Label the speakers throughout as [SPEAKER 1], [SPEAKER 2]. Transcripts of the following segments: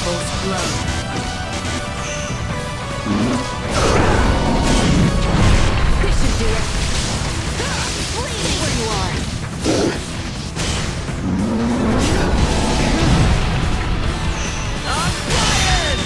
[SPEAKER 1] levels glow. This should do it. Stay where you are. I'm flying!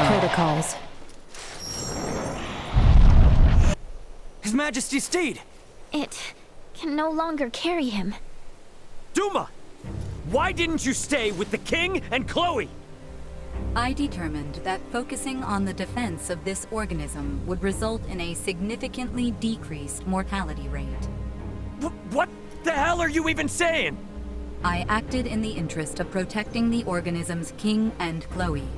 [SPEAKER 1] Protocols.
[SPEAKER 2] His Majesty's steed!
[SPEAKER 3] It can no longer carry him.
[SPEAKER 2] Duma! Why didn't you stay with the king and Chloe?
[SPEAKER 1] I determined that focusing on the defense of this organism would result in a significantly decreased mortality rate.
[SPEAKER 2] What the hell are you even saying?
[SPEAKER 1] I acted in the interest of protecting the organism's king and Chloe.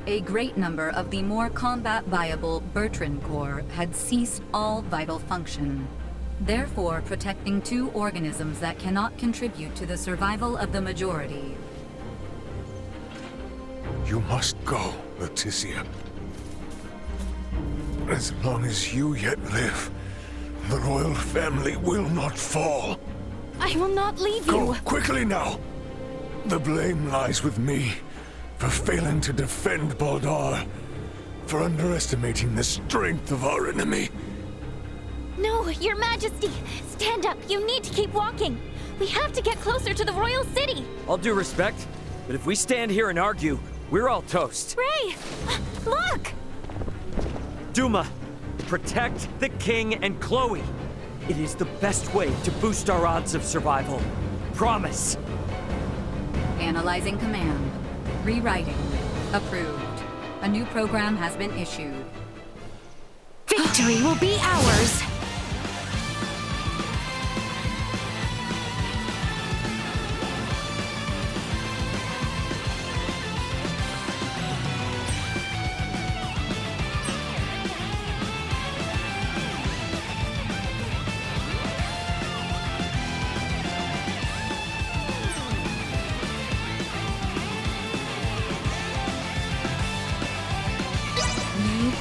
[SPEAKER 1] A great number of the more combat-viable Bertrand Corps had ceased all vital function. Therefore, protecting two organisms that cannot contribute to the survival of the majority.
[SPEAKER 4] You must go, Leticia. As long as you yet live, the royal family will not fall.
[SPEAKER 3] I will not leave you.
[SPEAKER 4] Go quickly now. The blame lies with me for failing to defend Baldar, for underestimating the strength of our enemy.
[SPEAKER 3] No, Your Majesty! Stand up! You need to keep walking! We have to get closer to the royal city!
[SPEAKER 2] All due respect, but if we stand here and argue, we're all toast.
[SPEAKER 3] Ray! Look!
[SPEAKER 2] Duma, protect the king and Chloe. It is the best way to boost our odds of survival. Promise.
[SPEAKER 1] Analyzing command. Rewriting. Approved. A new program has been issued.
[SPEAKER 3] Victory will be ours!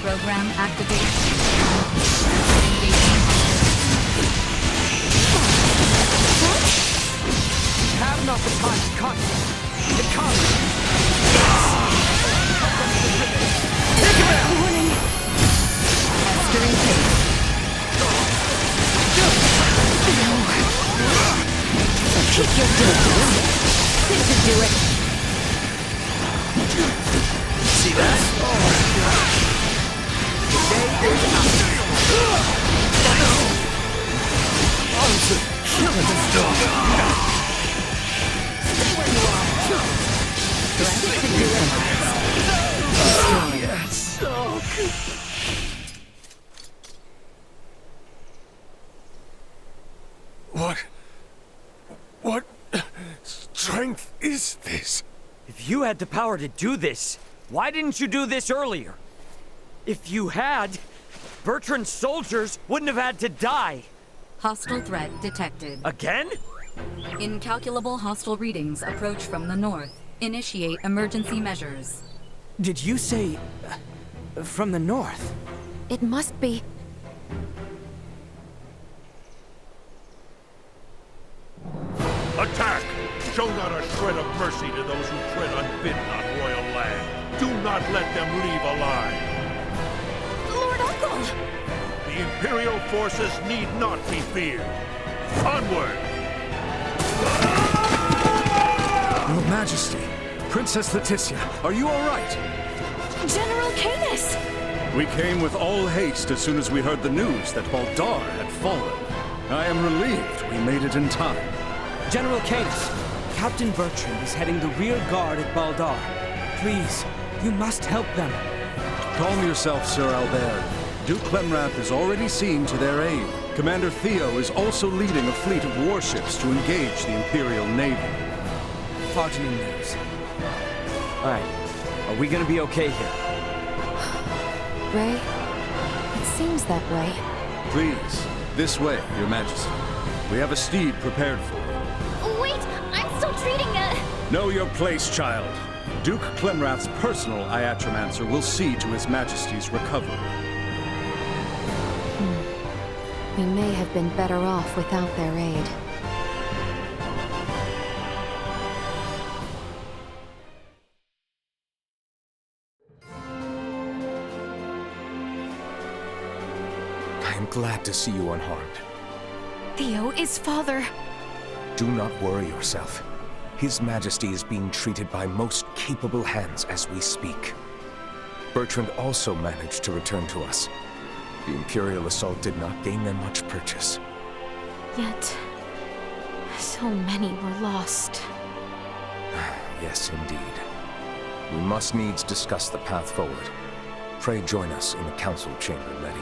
[SPEAKER 1] Program activation.
[SPEAKER 2] We have not the time to concentrate. It comes. Take him out!
[SPEAKER 1] Warning. Mastering pace.
[SPEAKER 3] Keep your distance. This should do it.
[SPEAKER 2] See that?
[SPEAKER 4] What strength is this?
[SPEAKER 2] If you had the power to do this, why didn't you do this earlier? If you had, Bertrand's soldiers wouldn't have had to die.
[SPEAKER 1] Hostile threat detected.
[SPEAKER 2] Again?
[SPEAKER 1] Incalculable hostile readings approach from the north. Initiate emergency measures.
[SPEAKER 2] Did you say... from the north?
[SPEAKER 3] It must be.
[SPEAKER 5] Attack! Show not a shred of mercy to those who tread unbidden on royal land. Do not let them leave alive.
[SPEAKER 3] Lord Uncle!
[SPEAKER 5] The Imperial forces need not be feared. Onward!
[SPEAKER 4] Your Majesty, Princess Leticia, are you all right?
[SPEAKER 3] General Canis!
[SPEAKER 6] We came with all haste as soon as we heard the news that Baldar had fallen. I am relieved we made it in time.
[SPEAKER 7] General Canis, Captain Bertrand is heading the rear guard at Baldar. Please, you must help them.
[SPEAKER 6] Calm yourself, Sir Albert. Duke Clemrath is already seeing to their aid. Commander Theo is also leading a fleet of warships to engage the Imperial Navy.
[SPEAKER 7] Heartening news.
[SPEAKER 2] Alright, are we gonna be okay here?
[SPEAKER 8] Ray, it seems that way.
[SPEAKER 6] Please, this way, Your Majesty. We have a steed prepared for you.
[SPEAKER 3] Wait, I'm still treating
[SPEAKER 6] Know your place, child. Duke Clemrath's personal Iatromancer will see to His Majesty's recovery.
[SPEAKER 8] We may have been better off without their aid.
[SPEAKER 9] I am glad to see you unharmed.
[SPEAKER 3] Theo is father.
[SPEAKER 9] Do not worry yourself. His Majesty is being treated by most capable hands as we speak. Bertrand also managed to return to us. The Imperial assault did not gain them much purchase.
[SPEAKER 3] Yet, so many were lost.
[SPEAKER 9] Yes, indeed. We must needs discuss the path forward. Pray join us in the council chamber, Letty.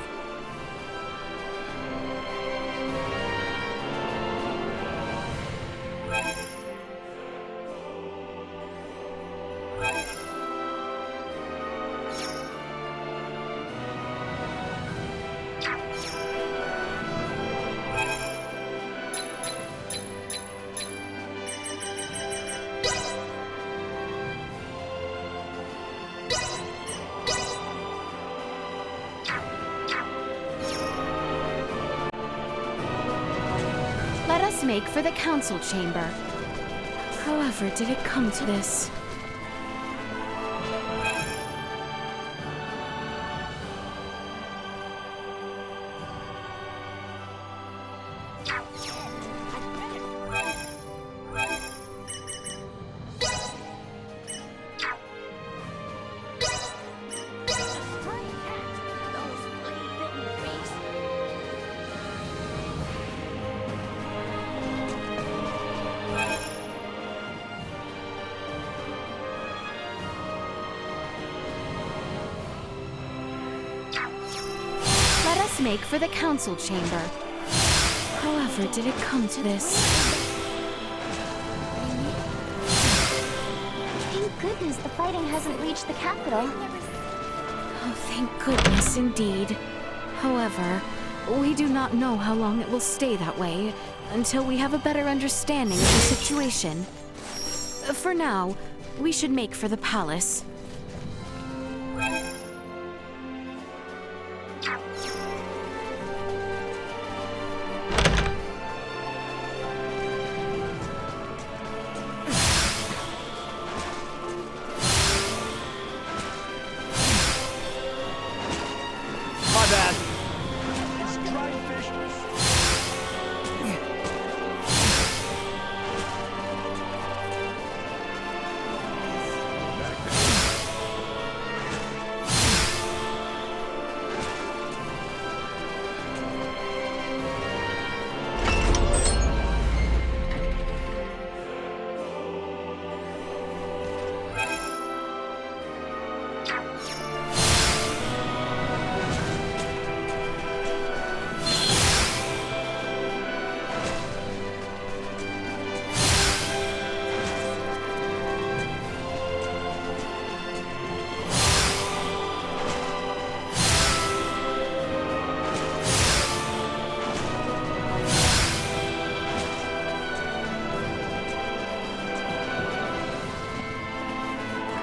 [SPEAKER 3] Let us make for the council chamber. However, did it come to this? Let us make for the council chamber. However, did it come to this?
[SPEAKER 10] Thank goodness the fighting hasn't reached the capital.
[SPEAKER 3] Oh, thank goodness, indeed. However, we do not know how long it will stay that way until we have a better understanding of the situation. For now, we should make for the palace.
[SPEAKER 2] My bad.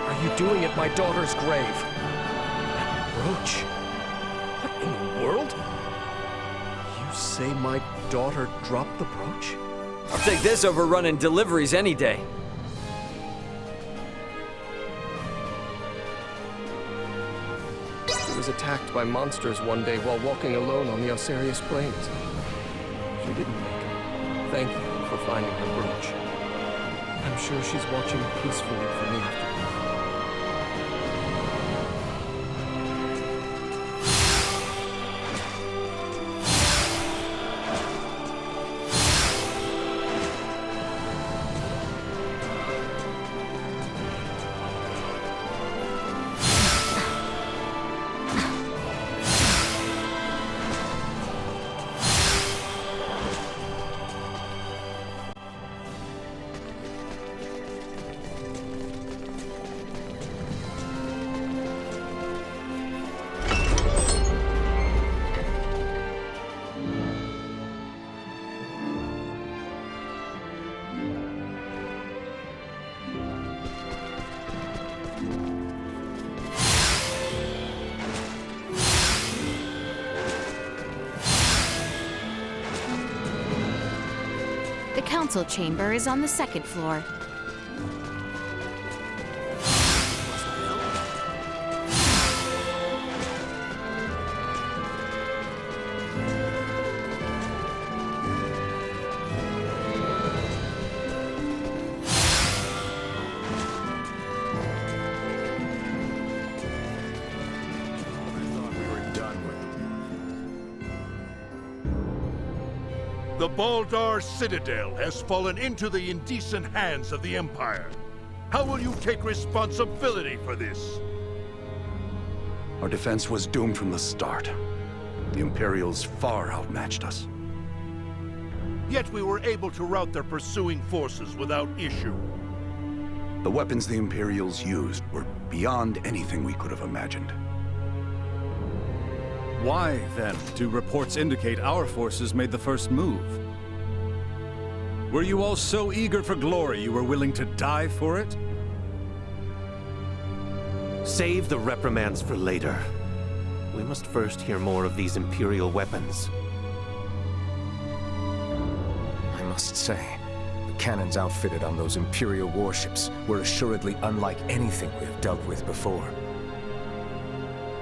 [SPEAKER 2] Are you doing at my daughter's grave? That brooch? What in the world? You say my daughter dropped the brooch? I'll take this over running deliveries any day.
[SPEAKER 11] She was attacked by monsters one day while walking alone on the Osarius Plains. She didn't make it. Thank you for finding her brooch. I'm sure she's watching peacefully from the afterlife.
[SPEAKER 3] council chamber is on the second floor.
[SPEAKER 5] The Baldar Citadel has fallen into the indecent hands of the Empire. How will you take responsibility for this?
[SPEAKER 12] Our defense was doomed from the start. The Imperials far outmatched us.
[SPEAKER 5] Yet we were able to rout their pursuing forces without issue.
[SPEAKER 12] The weapons the Imperials used were beyond anything we could have imagined.
[SPEAKER 6] Why, then, do reports indicate our forces made the first move? Were you all so eager for glory you were willing to die for it?
[SPEAKER 13] Save the reprimands for later. We must first hear more of these Imperial weapons.
[SPEAKER 9] I must say, the cannons outfitted on those Imperial warships were assuredly unlike anything we have dealt with before.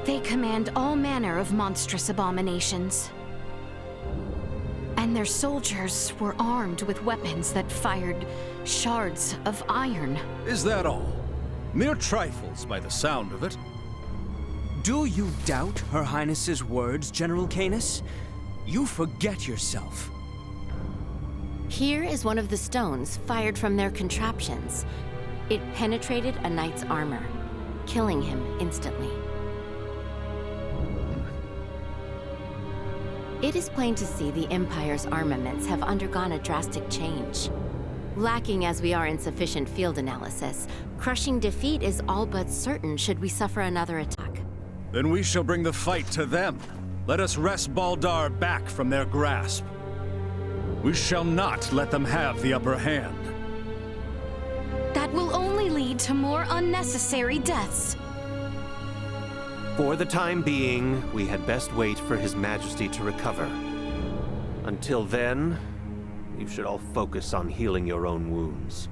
[SPEAKER 3] They command all manner of monstrous abominations. And their soldiers were armed with weapons that fired shards of iron.
[SPEAKER 6] Is that all? Mere trifles by the sound of it.
[SPEAKER 7] Do you doubt Her Highness's words, General Canis? You forget yourself.
[SPEAKER 8] Here is one of the stones fired from their contraptions. It penetrated a knight's armor, killing him instantly. It is plain to see the Empire's armaments have undergone a drastic change. Lacking as we are in sufficient field analysis, crushing defeat is all but certain should we suffer another attack.
[SPEAKER 6] Then we shall bring the fight to them. Let us wrest Baldar back from their grasp. We shall not let them have the upper hand.
[SPEAKER 3] That will only lead to more unnecessary deaths.
[SPEAKER 13] For the time being, we had best wait for His Majesty to recover. Until then, you should all focus on healing your own wounds.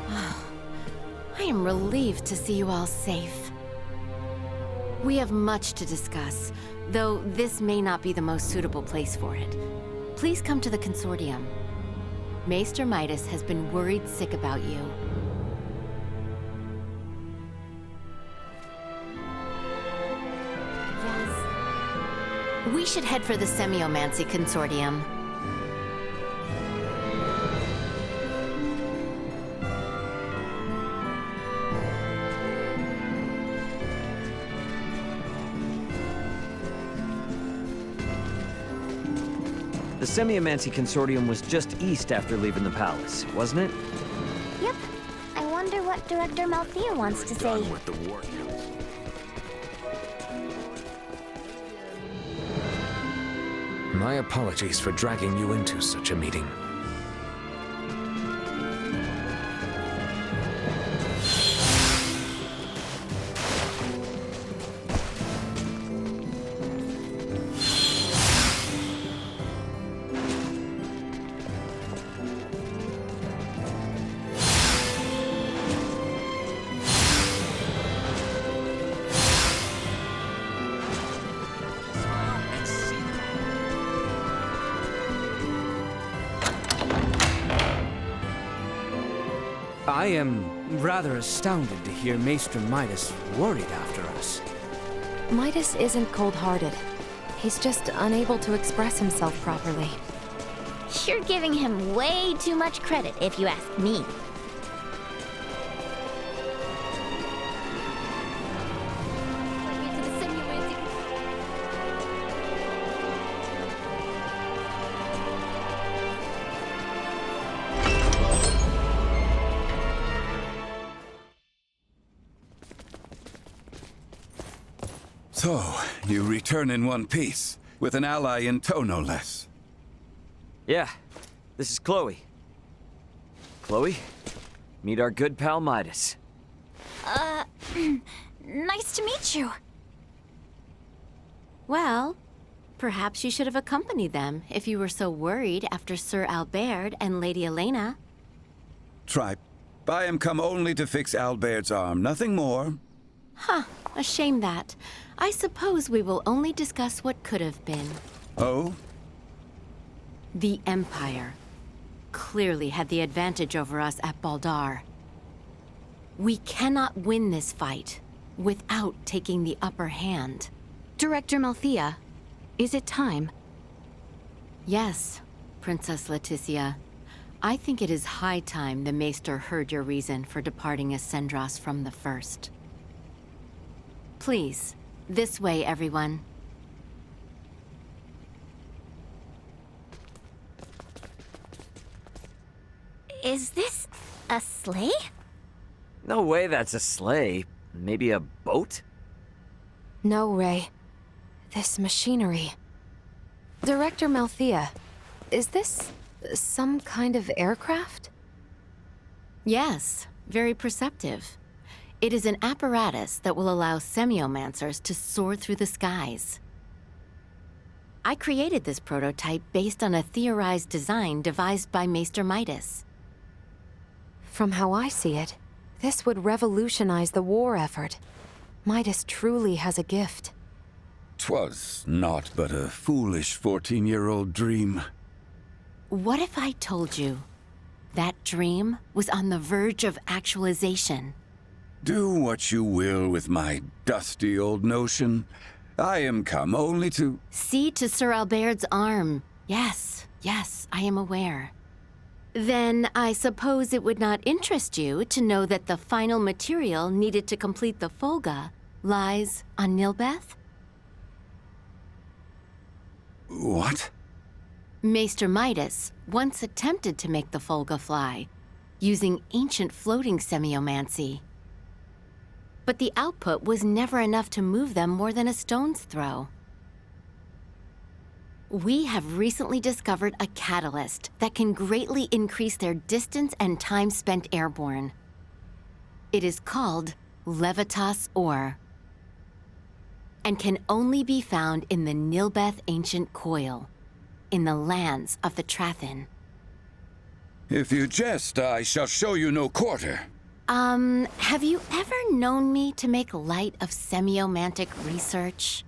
[SPEAKER 8] I am relieved to see you all safe. We have much to discuss, though this may not be the most suitable place for it. Please come to the Consortium. Maester Midas has been worried sick about you. Yes. We should head for the Semiomancy Consortium.
[SPEAKER 14] The Semiomancy Consortium was just east after leaving the palace, wasn't it?
[SPEAKER 10] Yep. I wonder what Director Malthea wants to say.
[SPEAKER 12] With the war council.
[SPEAKER 9] My apologies for dragging you into such a meeting.
[SPEAKER 7] I am rather astounded to hear Maester Midas worried after us.
[SPEAKER 8] Midas isn't cold-hearted. He's just unable to express himself properly.
[SPEAKER 10] You're giving him way too much credit, if you ask me.
[SPEAKER 15] So, you return in one piece, with an ally in tow no less.
[SPEAKER 14] Yeah, this is Chloe. Chloe, meet our good pal Midas.
[SPEAKER 10] Nice to meet you.
[SPEAKER 8] Well, perhaps you should have accompanied them if you were so worried after Sir Albert and Lady Elena.
[SPEAKER 15] Tripe, I am come only to fix Albert's arm, nothing more.
[SPEAKER 8] Huh, a shame that. I suppose we will only discuss what could have been.
[SPEAKER 15] Oh?
[SPEAKER 8] The Empire clearly had the advantage over us at Baldar. We cannot win this fight without taking the upper hand.
[SPEAKER 3] Director Malthea, is it time?
[SPEAKER 8] Yes, Princess Leticia. I think it is high time the Maester heard your reason for departing Ascendros from the first. Please, this way, everyone.
[SPEAKER 10] Is this a sleigh?
[SPEAKER 14] No way that's a sleigh. Maybe a boat?
[SPEAKER 3] No, Ray. This machinery. Director Malthea, is this some kind of aircraft?
[SPEAKER 8] Yes, very perceptive. It is an apparatus that will allow semiomancers to soar through the skies. I created this prototype based on a theorized design devised by Maester Midas.
[SPEAKER 3] From how I see it, this would revolutionize the war effort. Midas truly has a gift.
[SPEAKER 15] 'Twas naught but a foolish 14-year-old dream.
[SPEAKER 8] What if I told you that dream was on the verge of actualization?
[SPEAKER 15] Do what you will with my dusty old notion. I am come only to...
[SPEAKER 8] See to Sir Albert's arm. Yes, I am aware. Then I suppose it would not interest you to know that the final material needed to complete the Fuga lies on Nilbeth?
[SPEAKER 15] What?
[SPEAKER 8] Maester Midas once attempted to make the Fuga fly, using ancient floating semiomancy. But the output was never enough to move them more than a stone's throw. We have recently discovered a catalyst that can greatly increase their distance and time spent airborne. It is called Levitas ore, and can only be found in the Nilbeth Ancient Coil, in the lands of the Trathin.
[SPEAKER 15] If you jest, I shall show you no quarter.
[SPEAKER 8] Have you ever known me to make light of semiomantic research?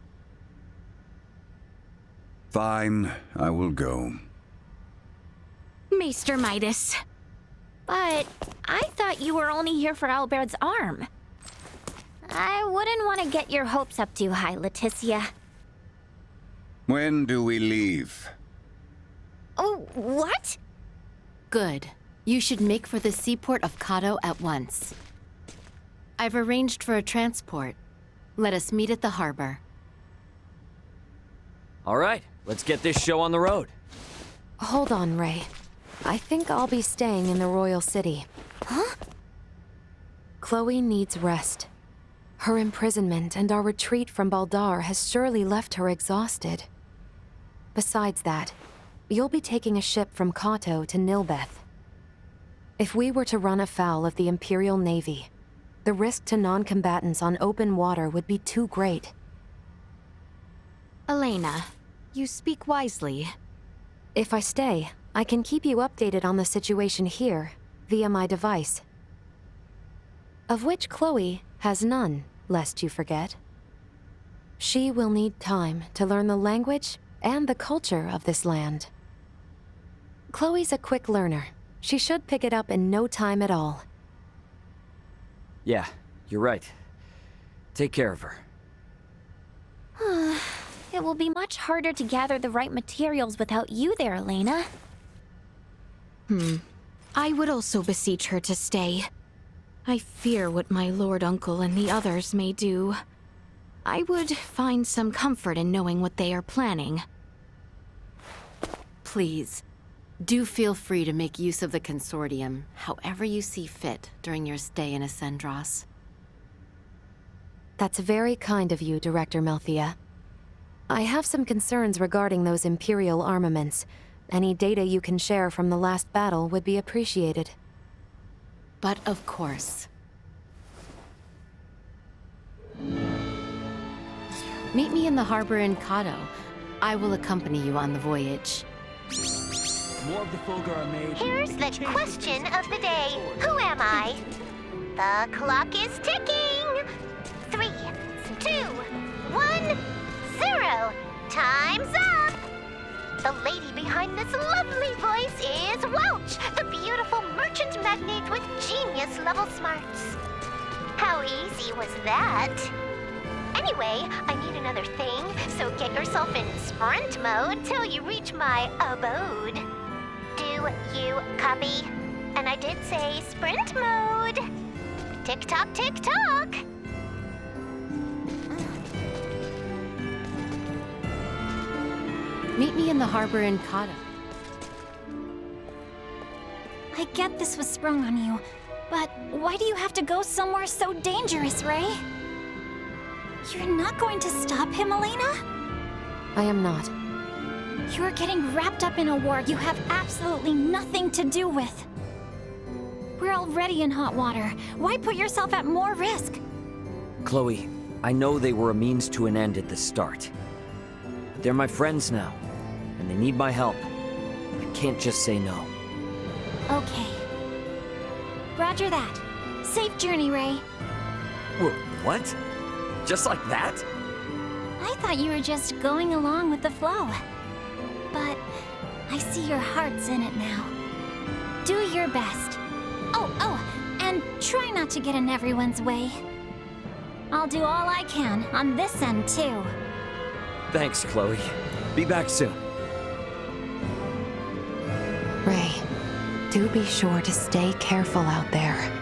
[SPEAKER 15] Fine, I will go.
[SPEAKER 3] Maester Midas.
[SPEAKER 10] But I thought you were only here for Albert's arm. I wouldn't want to get your hopes up too high, Leticia.
[SPEAKER 15] When do we leave?
[SPEAKER 10] Oh, what?
[SPEAKER 8] Good. You should make for the seaport of Kato at once. I've arranged for a transport. Let us meet at the harbor.
[SPEAKER 14] All right, let's get this show on the road.
[SPEAKER 3] Hold on, Ray. I think I'll be staying in the Royal City.
[SPEAKER 10] Huh?
[SPEAKER 3] Chloe needs rest. Her imprisonment and our retreat from Baldar has surely left her exhausted. Besides that, you'll be taking a ship from Kato to Nilbeth. If we were to run afoul of the Imperial Navy, the risk to non-combatants on open water would be too great.
[SPEAKER 16] Elena, you speak wisely.
[SPEAKER 3] If I stay, I can keep you updated on the situation here, via my device. Of which Chloe has none, lest you forget. She will need time to learn the language and the culture of this land. Chloe's a quick learner. She should pick it up in no time at all.
[SPEAKER 14] Yeah, you're right. Take care of her.
[SPEAKER 10] It will be much harder to gather the right materials without you there, Elena.
[SPEAKER 16] I would also beseech her to stay. I fear what my lord uncle and the others may do. I would find some comfort in knowing what they are planning.
[SPEAKER 8] Please, do feel free to make use of the Consortium, however you see fit during your stay in Ascendros.
[SPEAKER 3] That's very kind of you, Director Malthea. I have some concerns regarding those Imperial armaments. Any data you can share from the last battle would be appreciated.
[SPEAKER 8] But of course. Meet me in the harbor in Kato. I will accompany you on the voyage.
[SPEAKER 7] More of the Fuga are made.
[SPEAKER 10] Here's the question of the day. Who am I? The clock is ticking. 3, 2, 1, 0. Time's up. The lady behind this lovely voice is Welch, the beautiful merchant magnate with genius-level smarts. How easy was that? Anyway, I need another thing, so get yourself in sprint mode till you reach my abode. Do you copy? And I did say sprint mode. Tick-tock, tick-tock.
[SPEAKER 8] Meet me in the harbor in Kato.
[SPEAKER 10] I get this was sprung on you, but why do you have to go somewhere so dangerous, Ray? You're not going to stop him, Elena?
[SPEAKER 8] I am not.
[SPEAKER 10] You're getting wrapped up in a war you have absolutely nothing to do with. We're already in hot water. Why put yourself at more risk?
[SPEAKER 14] Chloe, I know they were a means to an end at the start. But they're my friends now, and they need my help. I can't just say no.
[SPEAKER 10] Okay. Roger that. Safe journey, Ray.
[SPEAKER 14] What? Just like that?
[SPEAKER 10] I thought you were just going along with the flow. But I see your heart's in it now. Do your best. Oh, and try not to get in everyone's way. I'll do all I can on this end, too.
[SPEAKER 14] Thanks, Chloe. Be back soon.
[SPEAKER 16] Ray, do be sure to stay careful out there.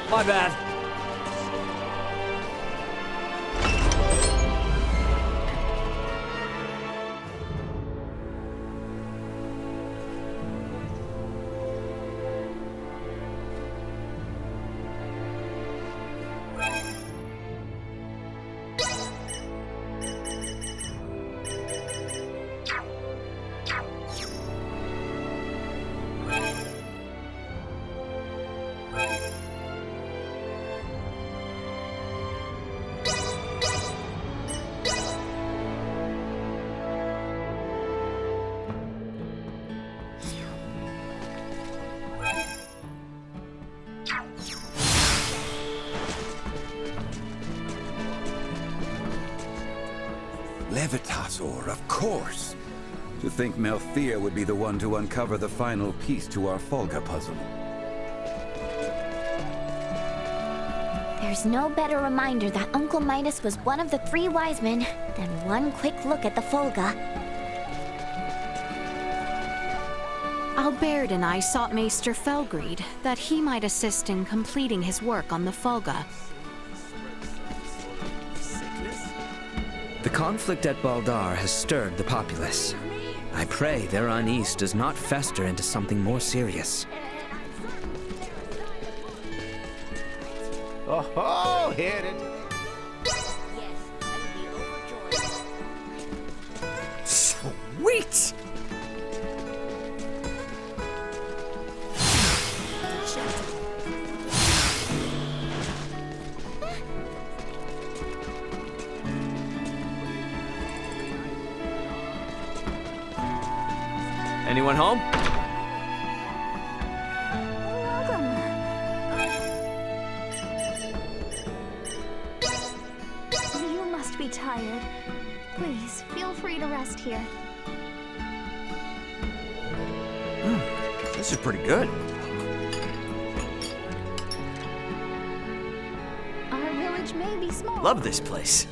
[SPEAKER 14] My bad.
[SPEAKER 15] Levitator, of course. To think Melthea would be the one to uncover the final piece to our Fuga puzzle.
[SPEAKER 10] There's no better reminder that Uncle Midas was one of the 3 wise men than one quick look at the Fuga.
[SPEAKER 16] Albert and I sought Maester Felgreed, that he might assist in completing his work on the Fuga.
[SPEAKER 7] The conflict at Baldar has stirred the populace. I pray their unease does not fester into something more serious.
[SPEAKER 13] Oh, hit it!
[SPEAKER 7] Sweet! Anyone home?
[SPEAKER 17] You must be tired. Please, feel free to rest here.
[SPEAKER 7] This is pretty good.
[SPEAKER 17] Our church may be small.
[SPEAKER 14] Love this place.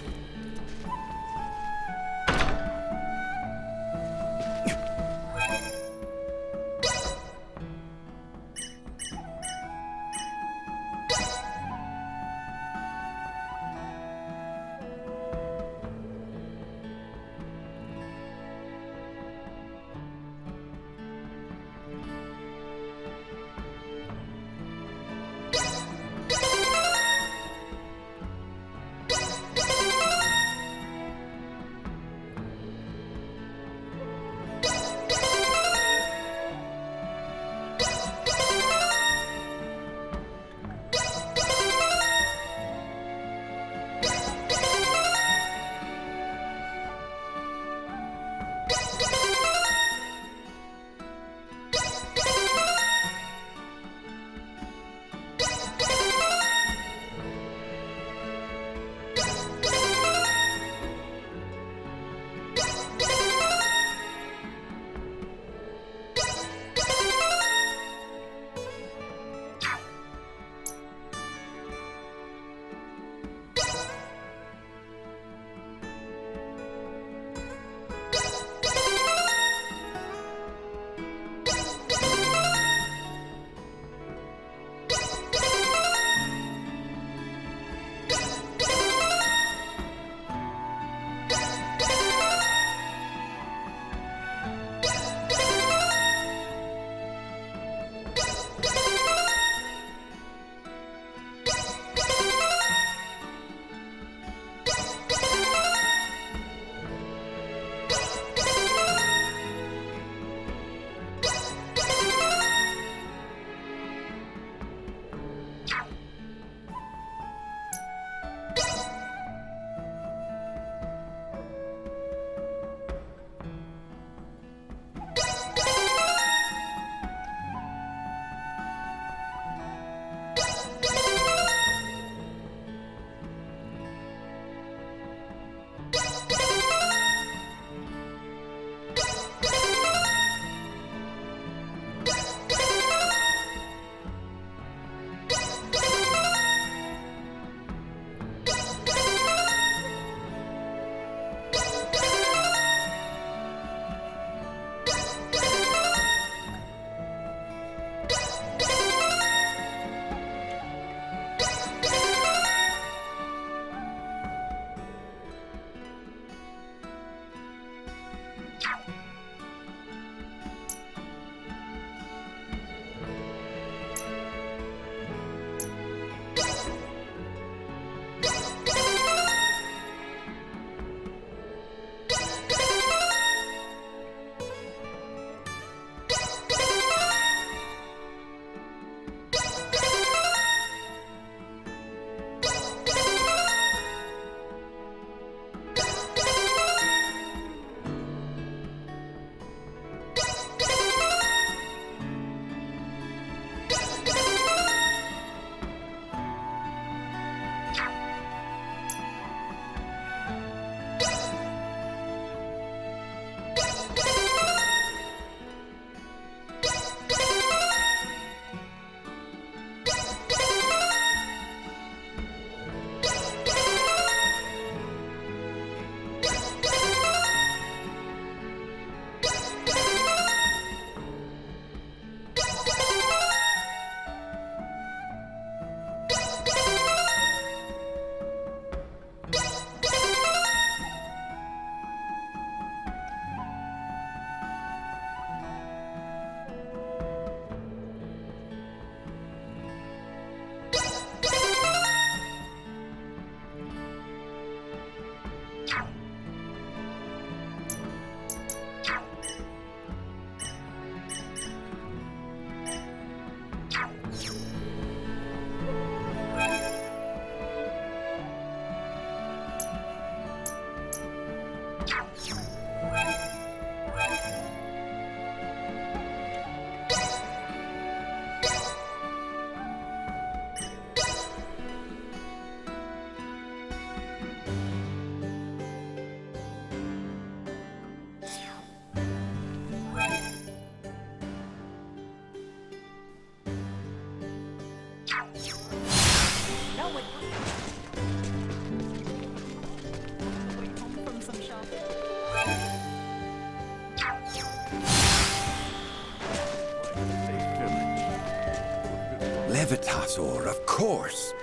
[SPEAKER 15] Levitator, of course.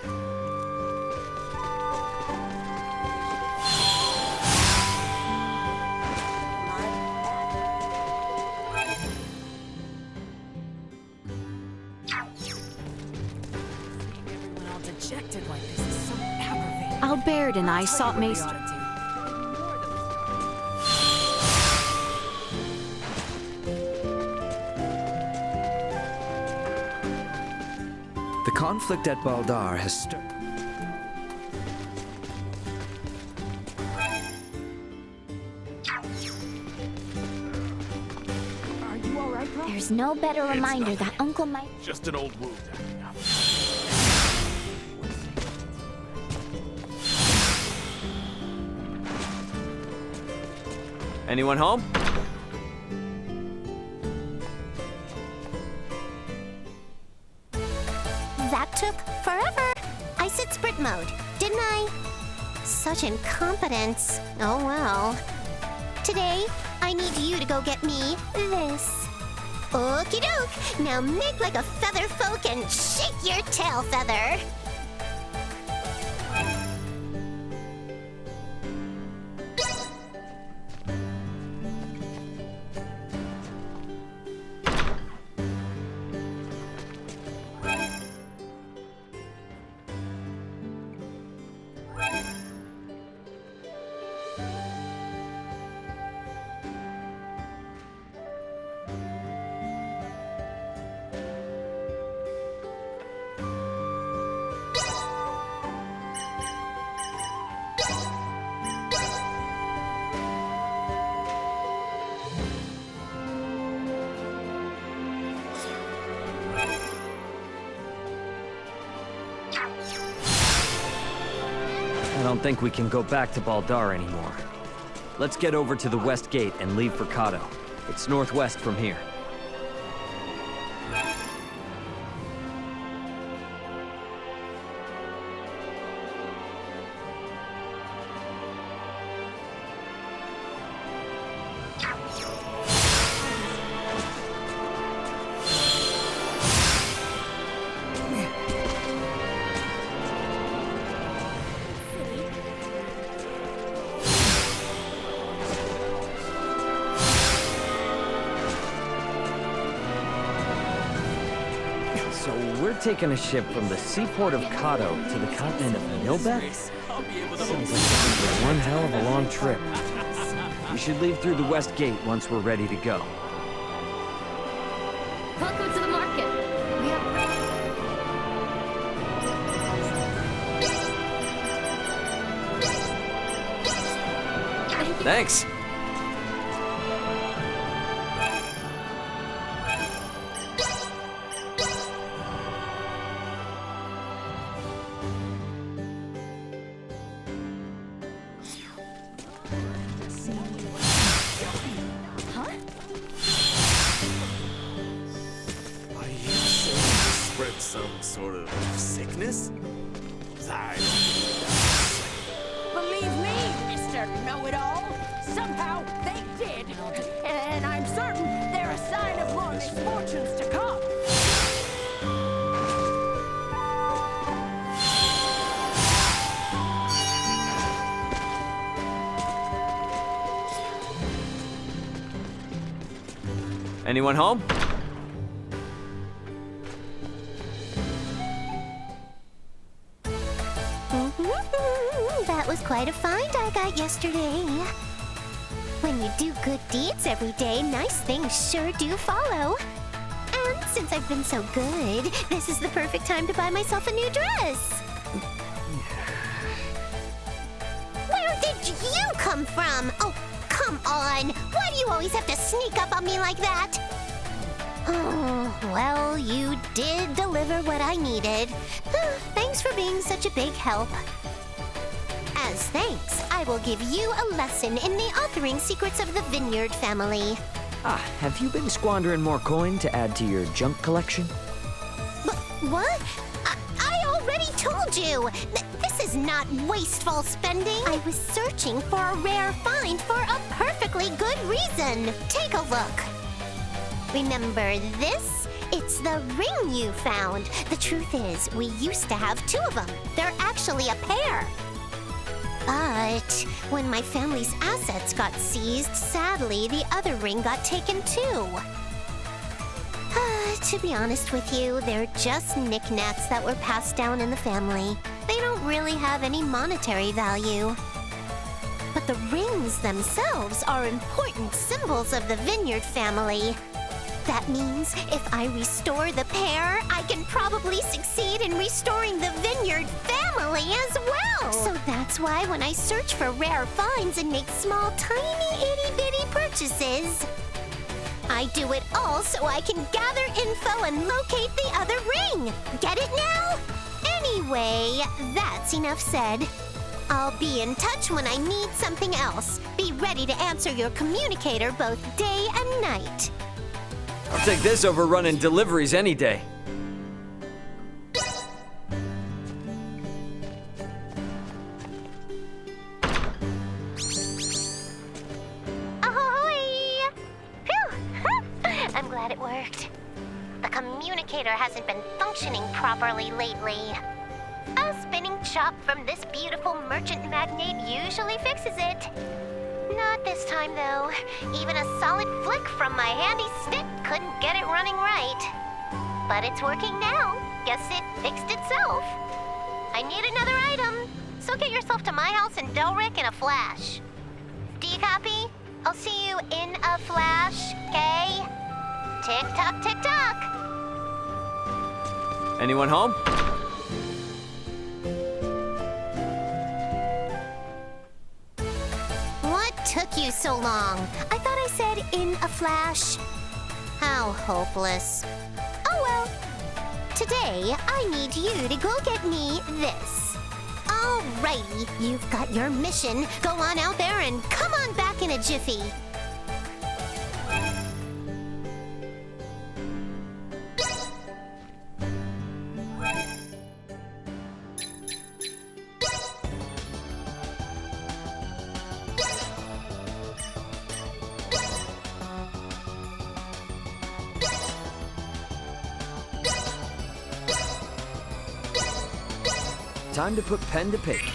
[SPEAKER 16] Albert and I sought Maester.
[SPEAKER 7] The conflict at Baldar has stirred.
[SPEAKER 17] There's no better reminder that Uncle might.
[SPEAKER 2] Just an old wound.
[SPEAKER 14] Anyone home?
[SPEAKER 10] That took forever. I said sprint mode, didn't I? Such incompetence. Oh well. Today, I need you to go get me this. Okie doke. Now make like a feather folk and shake your tail feather.
[SPEAKER 14] I don't think we can go back to Baldar anymore. Let's get over to the West Gate and leave for Kato. It's northwest from here. So we're taking a ship from the seaport of Kato to the continent of Nilbeth? Sounds like that'll be one hell of a long trip. We should leave through the West Gate once we're ready to go.
[SPEAKER 3] Welcome to the market. We have...
[SPEAKER 14] Thanks!
[SPEAKER 18] Some sort of sickness?
[SPEAKER 19] Believe me, Mr. Know-It-All, somehow they did. And I'm certain they're a sign of more misfortunes to come.
[SPEAKER 14] Anyone home?
[SPEAKER 10] That was quite a find I got yesterday. When you do good deeds every day, nice things sure do follow. And since I've been so good, this is the perfect time to buy myself a new dress. Where did you come from? Oh, come on. Why do you always have to sneak up on me like that? Oh, well, you did deliver what I needed. Thanks for being such a big help. As thanks, I will give you a lesson in the authoring secrets of the Vineyard family.
[SPEAKER 14] Ah, have you been squandering more coin to add to your junk collection?
[SPEAKER 10] What? I already told you! This is not wasteful spending. I was searching for a rare find for a perfectly good reason. Take a look. Remember this? It's the ring you found. The truth is, we used to have 2 of them. They're actually a pair. But when my family's assets got seized, sadly, the other ring got taken too. To be honest with you, they're just knickknacks that were passed down in the family. They don't really have any monetary value. But the rings themselves are important symbols of the Vineyard family. That means if I restore the pair, I can probably succeed in restoring the Vineyard family as well. So that's why when I search for rare finds and make small, tiny, itty-bitty purchases, I do it all so I can gather info and locate the other ring. Get it now? Anyway, that's enough said. I'll be in touch when I need something else. Be ready to answer your communicator both day and night.
[SPEAKER 14] I'll take this over running deliveries any day.
[SPEAKER 10] Ahoy! Phew! I'm glad it worked. The communicator hasn't been functioning properly lately. A spinning chop from this beautiful merchant magnate usually fixes it. Not this time, though. Even a solid flick from my handy stick couldn't get it running right. But it's working now. Guess it fixed itself. I need another item, so get yourself to my house in Delric in a flash. Do you copy? I'll see you in a flash, okay? Tick-tock, tick-tock!
[SPEAKER 14] Anyone home?
[SPEAKER 10] What took you so long? I thought I said in a flash. How hopeless. Oh well. Today, I need you to go get me this. Alrighty, you've got your mission. Go on out there and come on back in a jiffy.
[SPEAKER 14] Time to put pen to paper.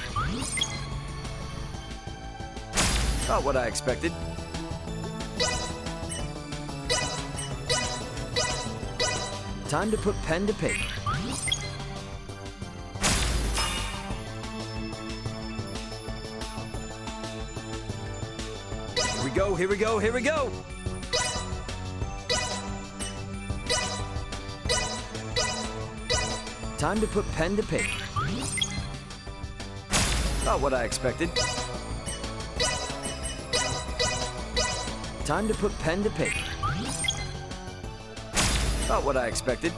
[SPEAKER 14] Not what I expected. Time to put pen to paper. Here we go, here we go, here we go! Time to put pen to paper. Not what I expected. Time to put pen to paper. Not what I expected.